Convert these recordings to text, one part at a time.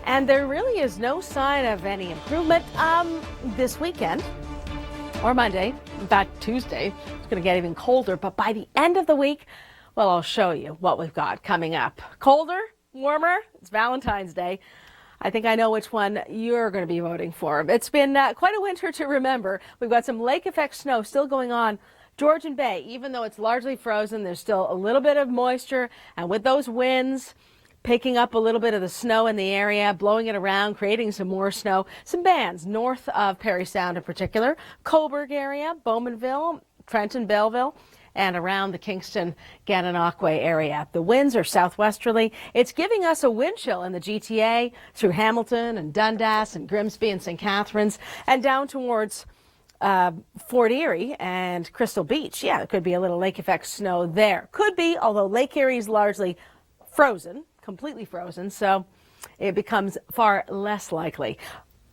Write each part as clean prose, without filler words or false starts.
And there really is no sign of any improvement this weekend or Monday. In fact, Tuesday, it's going to get even colder. But by the end of the week, well, I'll show you what we've got coming up. Colder, warmer, it's Valentine's Day. I think I know which one you're going to be voting for. It's been quite a winter to remember. We've got some lake effect snow still going on. Georgian Bay, even though it's largely frozen, there's still a little bit of moisture. And with those winds, picking up a little bit of the snow in the area, blowing it around, creating some more snow. Some bands north of Parry Sound in particular, Cobourg area, Bowmanville, Trenton, Belleville, and around the Kingston, Gananoque area. The winds are southwesterly. It's giving us a wind chill in the GTA through Hamilton and Dundas and Grimsby and St. Catharines and down towards Fort Erie and Crystal Beach. Yeah, it could be a little lake effect snow there. Could be, although Lake Erie is largely frozen, completely frozen, so it becomes far less likely.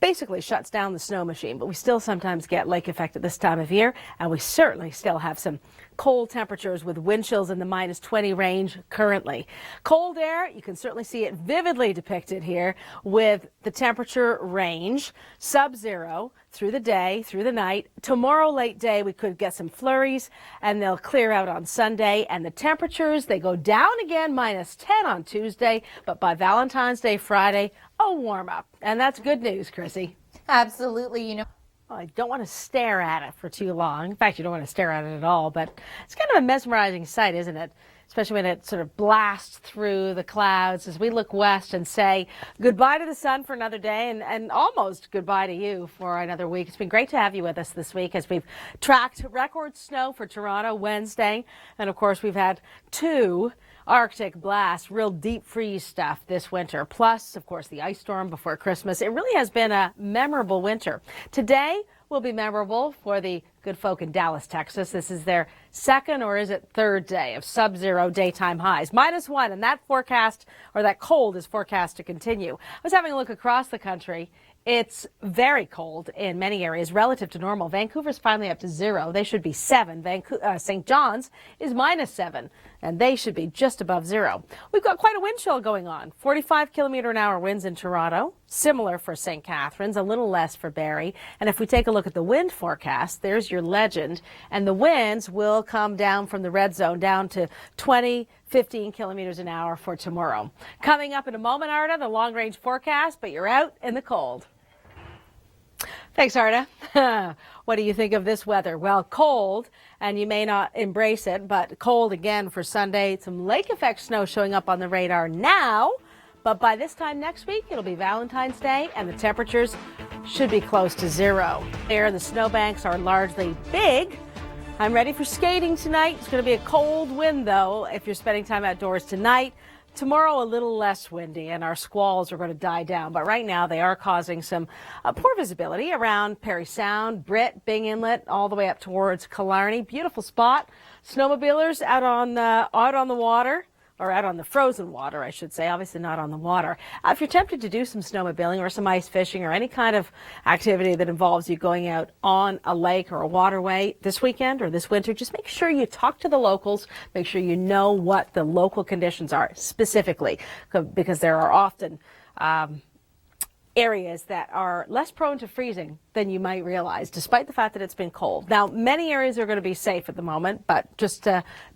Basically shuts down the snow machine, but we still sometimes get lake effect at this time of year, and we certainly still have some cold temperatures with wind chills in the -20 range currently. Cold air, you can certainly see it vividly depicted here with the temperature range, sub-zero through the day, through the night. Tomorrow late day we could get some flurries and they'll clear out on Sunday, and the temperatures, they go down again, -10 on Tuesday, but by Valentine's Day Friday, a warm up. And that's good news, Chrissy. Absolutely. You know, I don't want to stare at it for too long. In fact, you don't want to stare at it at all, but it's kind of a mesmerizing sight, isn't it? Especially when it sort of blasts through the clouds as we look west and say goodbye to the sun for another day and almost goodbye to you for another week. It's been great to have you with us this week as we've tracked record snow for Toronto Wednesday. And of course, we've had 2 Arctic blasts, real deep freeze stuff this winter. Plus, of course, the ice storm before Christmas. It really has been a memorable winter. Today will be memorable for the good folk in Dallas, Texas. This is their second, or is it third day of sub-zero daytime highs, -1, and that forecast, or that cold, is forecast to continue. I was having a look across the country. It's very cold in many areas relative to normal. Vancouver's finally up to 0. They should be 7. St. John's is -7, and they should be just above 0. We've got quite a wind chill going on. 45-kilometer-an-hour winds in Toronto, similar for St. Catharines, a little less for Barrie. And if we take a look at the wind forecast, there's your legend, and the winds will come down from the red zone down to 15 kilometers an hour for tomorrow. Coming up in a moment, Arda, the long-range forecast, but you're out in the cold. Thanks, Arda. What do you think of this weather? Well, cold, and you may not embrace it, but cold again for Sunday. Some lake effect snow showing up on the radar now, but by this time next week, it'll be Valentine's Day, and the temperatures should be close to 0. There, the snowbanks are largely big. I'm ready for skating tonight. It's going to be a cold wind, though, if you're spending time outdoors tonight. Tomorrow, a little less windy, and our squalls are going to die down. But right now, they are causing some poor visibility around Parry Sound, Britt, Bing Inlet, all the way up towards Killarney. Beautiful spot. Snowmobilers out on the water. Or out on the frozen water, I should say, obviously not on the water. If you're tempted to do some snowmobiling or some ice fishing or any kind of activity that involves you going out on a lake or a waterway this weekend or this winter, just make sure you talk to the locals, make sure you know what the local conditions are specifically, because there are often areas that are less prone to freezing than you might realize, despite the fact that it's been cold. Now, many areas are going to be safe at the moment, but just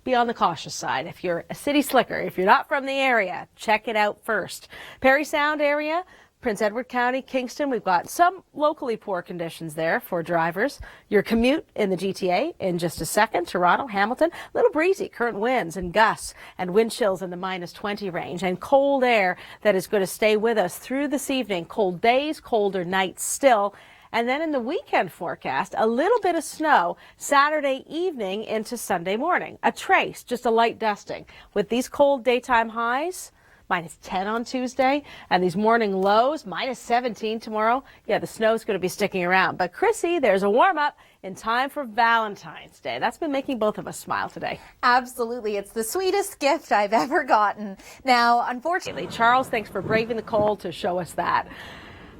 be on the cautious side. If you're a city slicker, if you're not from the area, check it out first. Parry Sound area, Prince Edward County, Kingston, we've got some locally poor conditions there for drivers. Your commute in the GTA in just a second. Toronto, Hamilton, a little breezy, current winds and gusts and wind chills in the -20 range, and cold air that is going to stay with us through this evening. Cold days, colder nights still. And then in the weekend forecast, a little bit of snow Saturday evening into Sunday morning. A trace, just a light dusting. With these cold daytime highs, -10 on Tuesday, and these morning lows, -17 tomorrow. Yeah, the snow's going to be sticking around. But Chrissy, there's a warm-up in time for Valentine's Day. That's been making both of us smile today. Absolutely. It's the sweetest gift I've ever gotten. Now, unfortunately, Charles, thanks for braving the cold to show us that.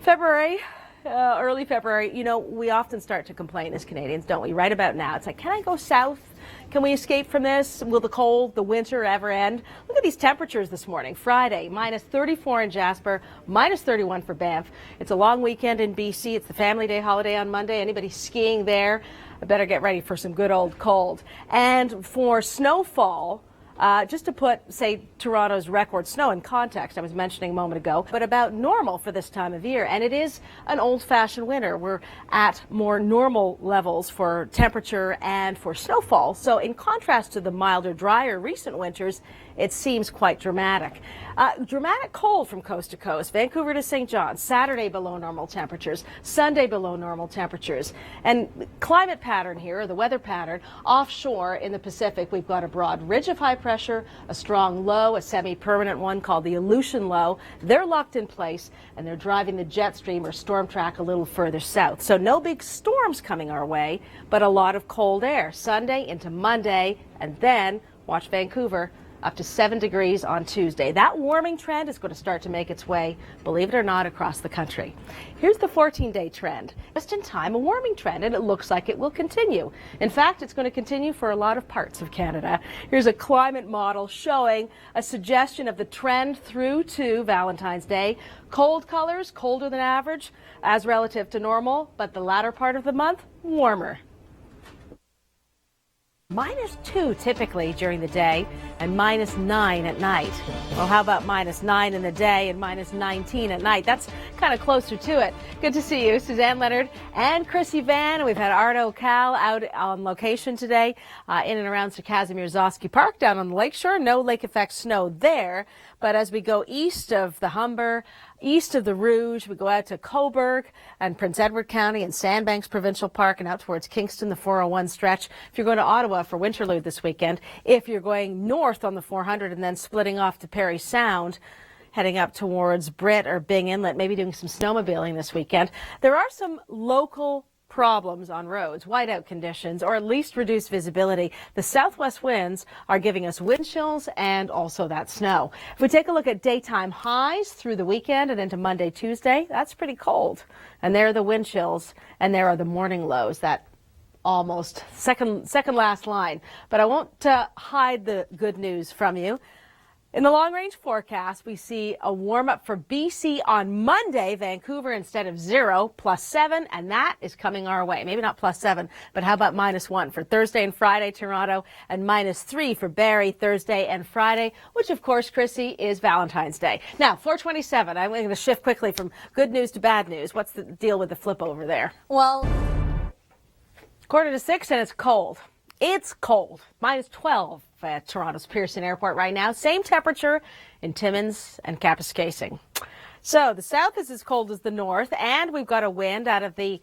February early February, you know, we often start to complain as Canadians, don't we? Right about now. It's like, can I go south? Can we escape from this? Will the cold, the winter ever end? Look at these temperatures this morning. Friday, minus 34 in Jasper, minus 31 for Banff. It's a long weekend in BC. It's the Family Day holiday on Monday. Anybody skiing there, I better get ready for some good old cold. And for snowfall, just to put, say, Toronto's record snow in context, I was mentioning a moment ago, but about normal for this time of year. And it is an old-fashioned winter. We're at more normal levels for temperature and for snowfall. So in contrast to the milder, drier recent winters, it seems quite dramatic. Dramatic cold from coast to coast. Vancouver to St. John, Saturday below normal temperatures, Sunday below normal temperatures. And climate pattern here, the weather pattern, offshore in the Pacific, we've got a broad ridge of high pressure, a strong low, a semi-permanent one called the Aleutian low. They're locked in place and they're driving the jet stream or storm track a little further south. So no big storms coming our way, but a lot of cold air. Sunday into Monday, and then watch Vancouver up to 7 degrees on Tuesday. That warming trend is going to start to make its way, believe it or not, across the country. Here's the 14-day trend. Just in time, a warming trend, and it looks like it will continue. In fact, it's going to continue for a lot of parts of Canada. Here's a climate model showing a suggestion of the trend through to Valentine's Day. Cold colors, colder than average, as relative to normal, but the latter part of the month, warmer. -2 typically during the day and -9 at night. Well, how about -9 in the day and -19 at night? That's kind of closer to it. Good to see you, Suzanne Leonard and Chrissy Van. We've had Ardo Cal out on location today in and around Sir Casimir Zosky Park down on the lakeshore. No lake effect snow there, but as we go east of the Humber, east of the Rouge, we go out to Cobourg and Prince Edward County and Sandbanks Provincial Park and out towards Kingston, the 401 stretch. If you're going to Ottawa for Winterlude this weekend, if you're going north on the 400 and then splitting off to Parry Sound, heading up towards Britt or Bing Inlet, maybe doing some snowmobiling this weekend, there are some local problems on roads, whiteout conditions, or at least reduced visibility. The southwest winds are giving us wind chills and also that snow. If we take a look at daytime highs through the weekend and into Monday, Tuesday, that's pretty cold. And there are the wind chills, and there are the morning lows, that almost second last line. But I won't hide the good news from you. In the long-range forecast, we see a warm-up for BC on Monday, Vancouver instead of 0, +7, and that is coming our way. Maybe not +7, but how about -1 for Thursday and Friday, Toronto, and -3 for Barrie Thursday and Friday, which, of course, Chrissy, is Valentine's Day. Now, 427, I'm going to shift quickly from good news to bad news. What's the deal with the flip over there? Well, 5:45, and it's cold. It's cold, -12 at Toronto's Pearson Airport right now. Same temperature in Timmins and Kapuskasing. So the south is as cold as the north, and we've got a wind out of the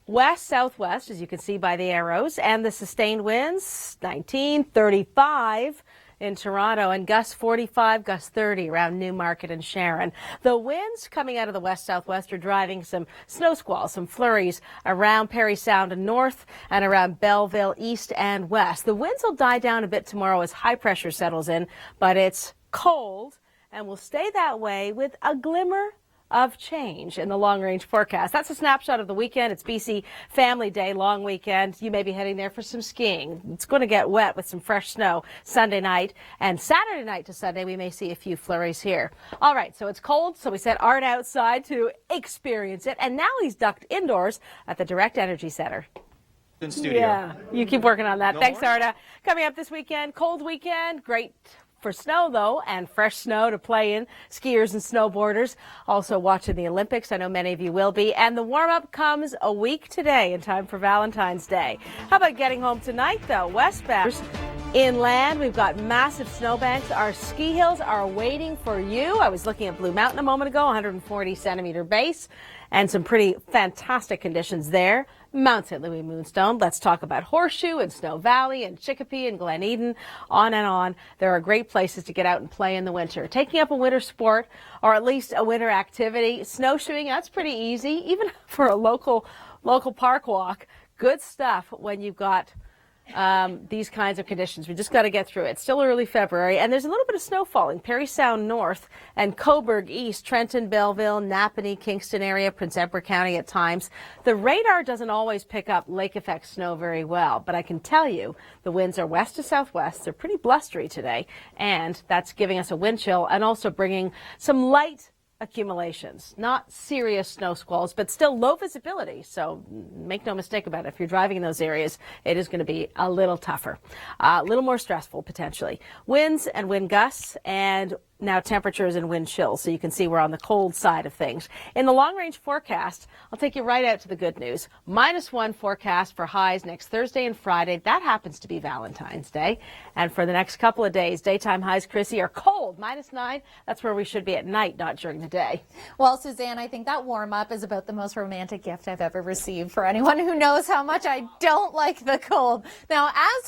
west-southwest, as you can see by the arrows, and the sustained winds, 19, 35 in Toronto, and gusts 45, gusts 30 around Newmarket and Sharon. The winds coming out of the west-southwest are driving some snow squalls, some flurries around Parry Sound and north and around Belleville east and west. The winds will die down a bit tomorrow as high pressure settles in, but it's cold and will stay that way with a glimmer of change in the long-range forecast. That's a snapshot of the weekend. It's BC Family Day, long weekend. You may be heading there for some skiing. It's going to get wet with some fresh snow Sunday night, and Saturday night to Sunday we may see a few flurries here. All right, so it's cold, so we sent Art outside to experience it, and now he's ducked indoors at the Direct Energy Center. In studio. Yeah, you keep working on that. No Thanks, more? Arda. Coming up this weekend, cold weekend, great for snow, though, and fresh snow to play in. Skiers and snowboarders also watching the Olympics. I know many of you will be. And the warm-up comes a week today in time for Valentine's Day. How about getting home tonight, though? Westbound. Inland, we've got massive snowbanks. Our ski hills are waiting for you. I was looking at Blue Mountain a moment ago, 140-centimeter base, and some pretty fantastic conditions there. Mount St. Louis Moonstone. Let's talk about Horseshoe and Snow Valley and Chicopee and Glen Eden, on and on. There are great places to get out and play in the winter. Taking up a winter sport, or at least a winter activity, snowshoeing, that's pretty easy, even for a local park walk. Good stuff when you've got these kinds of conditions. We just got to get through it. It's still early February, and there's a little bit of snow falling. Perry Sound north and Coburg east, Trenton, Belleville, Napanee, Kingston area, Prince Edward County at times. The radar doesn't always pick up lake effect snow very well, but I can tell you the winds are west to southwest. They're pretty blustery today, and that's giving us a wind chill and also bringing some light accumulations, not serious snow squalls, but still low visibility. So make no mistake about it. If you're driving in those areas, it is going to be a little tougher, a little more stressful potentially. Winds and wind gusts and now temperatures and wind chills, so you can see we're on the cold side of things. In the long-range forecast, I'll take you right out to the good news. -1 forecast for highs next Thursday and Friday. That happens to be Valentine's Day. And for the next couple of days, daytime highs, Chrissy, are cold. -9. That's where we should be at night, not during the day. Well, Suzanne, I think that warm-up is about the most romantic gift I've ever received for anyone who knows how much I don't like the cold. Now, as